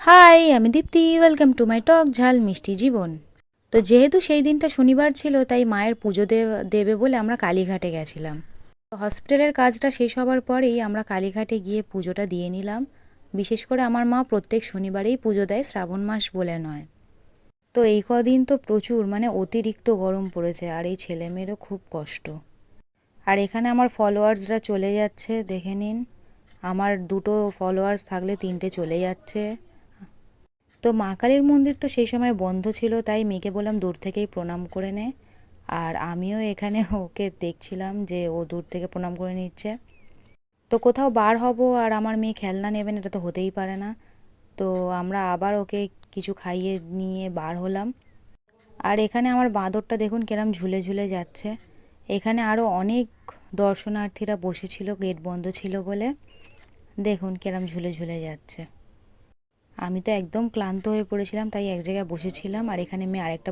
High, আমি দীপ্তি। Welcome to my টক ঝাল মিষ্টি জীবন। তো যেহেতু সেই দিনটা শনিবার ছিল, তাই মায়ের পুজো দেবে বলে আমরা কালীঘাটে গেছিলাম। হসপিটালের কাজটা শেষ হবার পরেই আমরা কালীঘাটে গিয়ে পুজোটা দিয়ে নিলাম। বিশেষ করে আমার মা প্রত্যেক শনিবারেই পুজো দেয়, শ্রাবণ মাস বলে নয়। তো এই কদিন তো প্রচুর অতিরিক্ত গরম পড়েছে, আর এই ছেলেমেয়েরও খুব কষ্ট। আর এখানে আমার ফলোয়ার্সরা চলে যাচ্ছে, দেখে নিন। আমার দুটো ফলোয়ার্স থাকলে তিনটে চলে যাচ্ছে। তো মা কালীর মন্দির তো সেই সময় বন্ধ ছিল, তাই মেয়েকে বললাম দূর থেকেই প্রণাম করে নে। আর আমিও এখানে ওকে দেখছিলাম যে ও দূর থেকে প্রণাম করে নিচ্ছে। তো কোথাও বার হব আর আমার মেয়ে খেলনা নেবেন, এটা তো হতেই পারে না। তো আমরা আবার ওকে কিছু খাইয়ে নিয়ে বার হলাম। আর এখানে আমার বাঁদরটা দেখুন কিরম ঝুলে ঝুলে যাচ্ছে। এখানে আরও অনেক দর্শনার্থীরা বসেছিল, গেট বন্ধ ছিল বলে। দেখুন কিরম ঝুলে ঝুলে যাচ্ছে। আমি তো একদম ক্লান্ত হয়ে পড়েছিলাম, তাই এক জায়গায় বসেছিলাম। আর এখানে মেয়ে আরেকটা